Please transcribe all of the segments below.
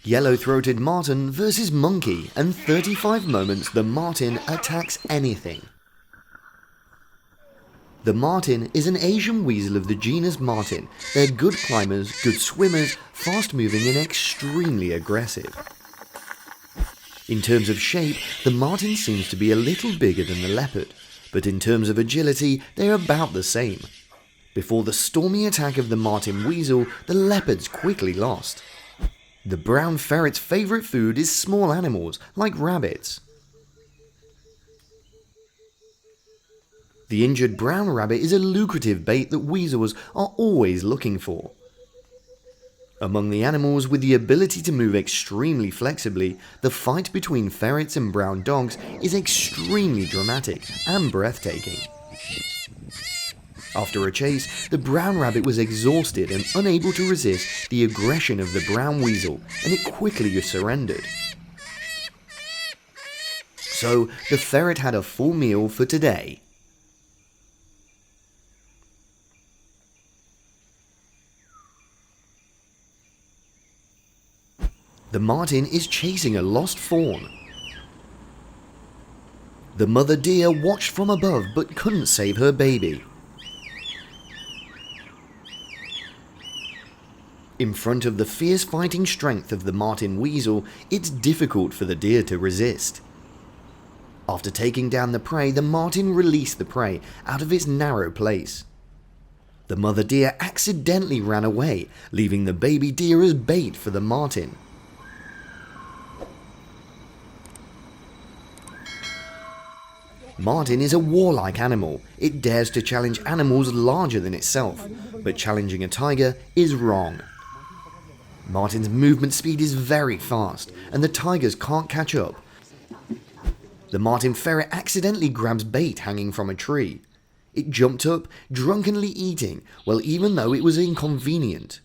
Yellow-throated marten versus monkey, and 35 moments the marten attacks anything. The marten is an Asian weasel of the genus Marten. They're good climbers, good swimmers, fast-moving and extremely aggressive. In terms of shape, the marten seems to be a little bigger than the leopard, but in terms of agility, they're about the same. Before the stormy attack of the marten weasel, the leopards quickly lost. The brown ferret's favourite food is small animals, like rabbits. The injured brown rabbit is a lucrative bait that weasels are always looking for. Among the animals with the ability to move extremely flexibly, the fight between ferrets and brown dogs is extremely dramatic and breathtaking. After a chase, the brown rabbit was exhausted and unable to resist the aggression of the brown weasel, and it quickly surrendered. So, the ferret had a full meal for today. The marten is chasing a lost fawn. The mother deer watched from above but couldn't save her baby. In front of the fierce fighting strength of the marten weasel, it's difficult for the deer to resist. After taking down the prey, the marten released the prey out of its narrow place. The mother deer accidentally ran away, leaving the baby deer as bait for the marten. Marten is a warlike animal. It dares to challenge animals larger than itself, but challenging a tiger is wrong. Marten's movement speed is very fast, and the tigers can't catch up. The marten ferret accidentally grabs bait hanging from a tree. It jumped up, drunkenly eating, well, even though it was inconvenient.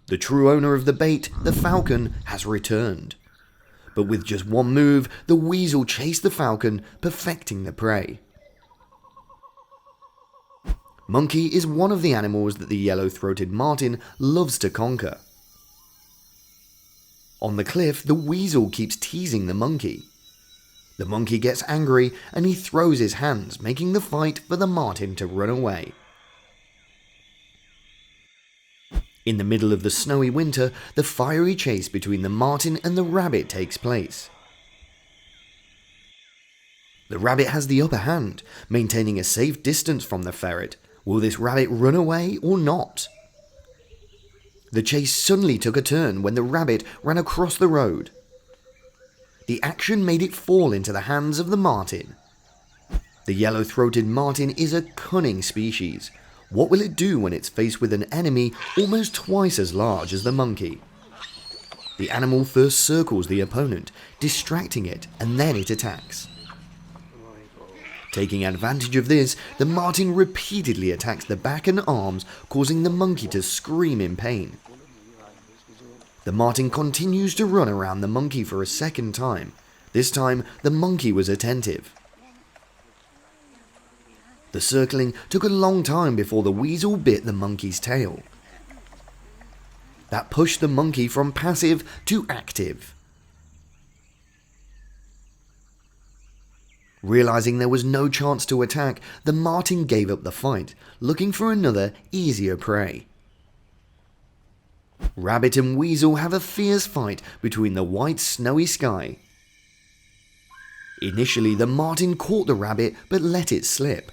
The true owner of the bait, the falcon, has returned. But with just one move, the weasel chased the falcon, perfecting the prey. Monkey is one of the animals that the yellow-throated marten loves to conquer. On the cliff, the weasel keeps teasing the monkey. The monkey gets angry and he throws his hands, making the fight for the marten to run away. In the middle of the snowy winter, the fiery chase between the marten and the rabbit takes place. The rabbit has the upper hand, maintaining a safe distance from the ferret. Will this rabbit run away or not? The chase suddenly took a turn when the rabbit ran across the road. The action made it fall into the hands of the marten. The yellow-throated marten is a cunning species. What will it do when it's faced with an enemy almost twice as large as the monkey? The animal first circles the opponent, distracting it, and then it attacks. Taking advantage of this, the marten repeatedly attacks the back and arms, causing the monkey to scream in pain. The marten continues to run around the monkey for a second time. This time, the monkey was attentive. The circling took a long time before the weasel bit the monkey's tail. That pushed the monkey from passive to active. Realizing there was no chance to attack, the marten gave up the fight, looking for another, easier prey. Rabbit and weasel have a fierce fight between the white snowy sky. Initially, the marten caught the rabbit but let it slip.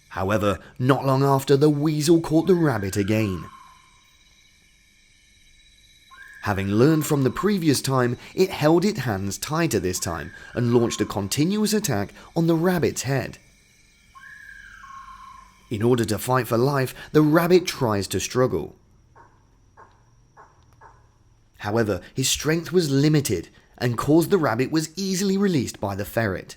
However, not long after, the weasel caught the rabbit again. Having learned from the previous time, it held its hands tighter this time and launched a continuous attack on the rabbit's head. In order to fight for life, the rabbit tries to struggle. However, his strength was limited and caused the rabbit was easily released by the ferret.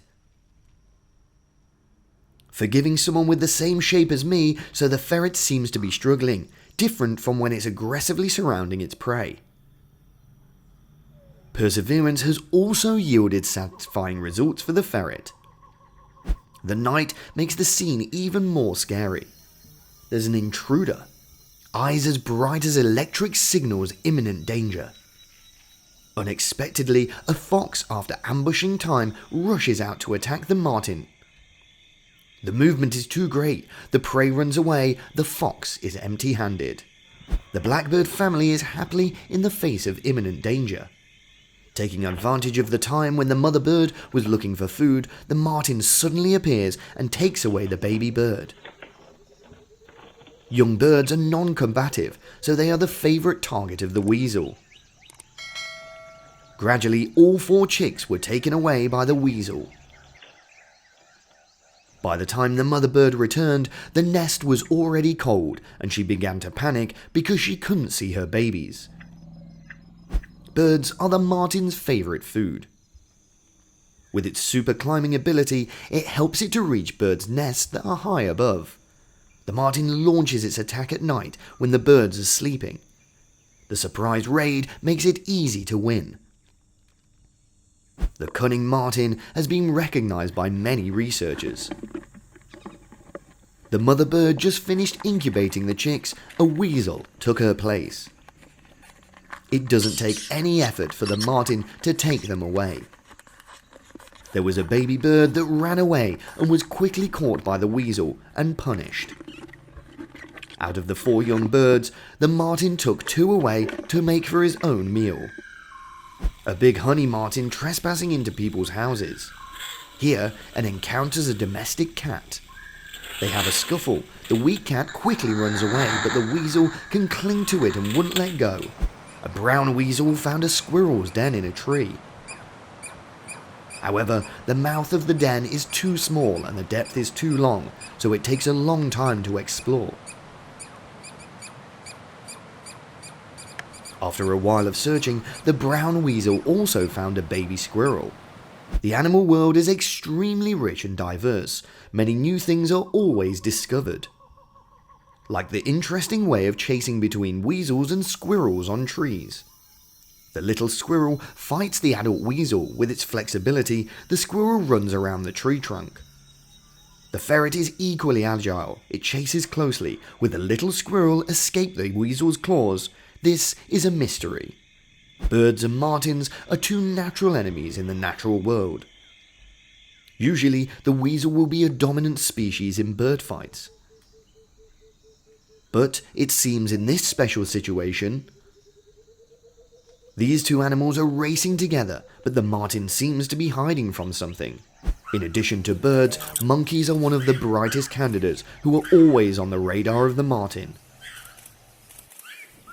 Forgiving someone with the same shape as me, so the ferret seems to be struggling, different from when it's aggressively surrounding its prey. Perseverance has also yielded satisfying results for the ferret. The night makes the scene even more scary. There's an intruder. eyes as bright as electric signals imminent danger. Unexpectedly, a fox, after ambushing time, rushes out to attack the marten. The movement is too great, the prey runs away, the fox is empty-handed. The blackbird family is happily in the face of imminent danger. Taking advantage of the time when the mother bird was looking for food, the marten suddenly appears and takes away the baby bird. Young birds are non-combative, so they are the favourite target of the weasel. Gradually, all 4 chicks were taken away by the weasel. By the time the mother bird returned, the nest was already cold and she began to panic because she couldn't see her babies. Birds are the marten's favourite food. With its super climbing ability, it helps it to reach birds' nests that are high above. The marten launches its attack at night when the birds are sleeping. The surprise raid makes it easy to win. The cunning marten has been recognised by many researchers. The mother bird just finished incubating the chicks, a weasel took her place. It doesn't take any effort for the marten to take them away. There was a baby bird that ran away and was quickly caught by the weasel and punished. Out of the 4 young birds, the marten took 2 away to make for his own meal. A big honey marten trespassing into people's houses. Here, an encounters a domestic cat. They have a scuffle. The weak cat quickly runs away, but the weasel can cling to it and wouldn't let go. A brown weasel found a squirrel's den in a tree. However, the mouth of the den is too small and the depth is too long, so it takes a long time to explore. After a while of searching, the brown weasel also found a baby squirrel. The animal world is extremely rich and diverse. Many new things are always discovered. Like the interesting way of chasing between weasels and squirrels on trees. The little squirrel fights the adult weasel. With its flexibility, the squirrel runs around the tree trunk. The ferret is equally agile. It chases closely. Will the little squirrel escape the weasel's claws? This is a mystery. Birds and martens are 2 natural enemies in the natural world. Usually, the weasel will be a dominant species in bird fights. But it seems in this special situation, these 2 animals are racing together, but the marten seems to be hiding from something. In addition to birds, monkeys are one of the brightest candidates who are always on the radar of the marten.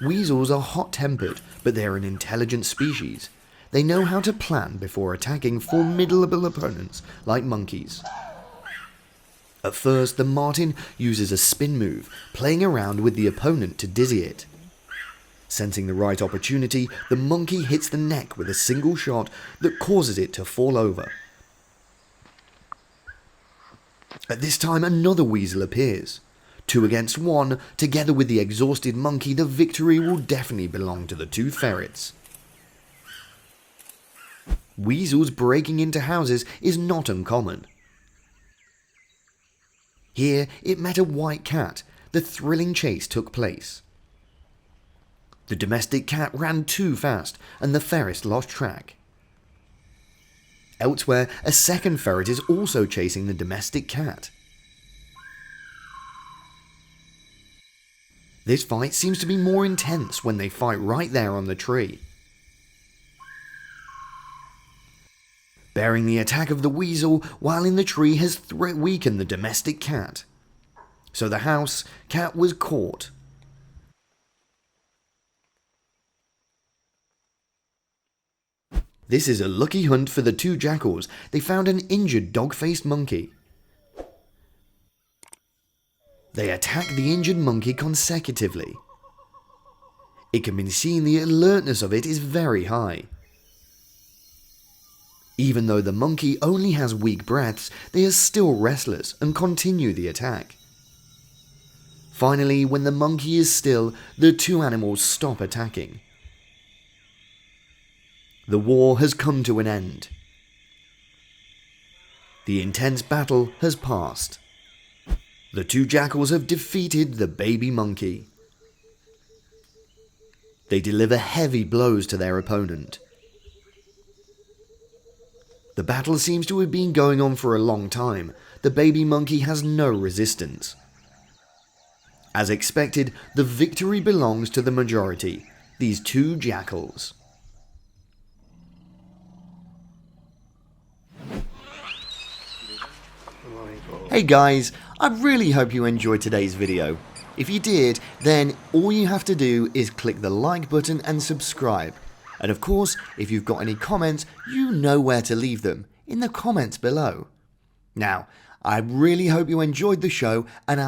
Weasels are hot-tempered, but they are an intelligent species. They know how to plan before attacking formidable opponents like monkeys. At first, the marten uses a spin move, playing around with the opponent to dizzy it. Sensing the right opportunity, the monkey hits the neck with a single shot that causes it to fall over. At this time, another weasel appears. 2 against 1, together with the exhausted monkey, the victory will definitely belong to the 2 ferrets. Weasels breaking into houses is not uncommon. Here, it met a white cat. The thrilling chase took place. The domestic cat ran too fast, and the ferret lost track. Elsewhere, a second ferret is also chasing the domestic cat. This fight seems to be more intense when they fight right there on the tree. Bearing the attack of the weasel while in the tree has weakened the domestic cat. So the house cat was caught. This is a lucky hunt for the 2 jackals. They found an injured dog-faced monkey. They attack the injured monkey consecutively. It can be seen the alertness of it is very high. Even though the monkey only has weak breaths, they are still restless and continue the attack. Finally, when the monkey is still, the 2 animals stop attacking. The war has come to an end. The intense battle has passed. The 2 jackals have defeated the baby monkey. They deliver heavy blows to their opponent. The battle seems to have been going on for a long time. The baby monkey has no resistance. As expected, the victory belongs to the majority, these two jackals. Hey guys, I really hope you enjoyed today's video. If you did, then all you have to do is click the like button and subscribe. And of course, if you've got any comments, you know where to leave them, in the comments below. Now, I really hope you enjoyed the show, and I'll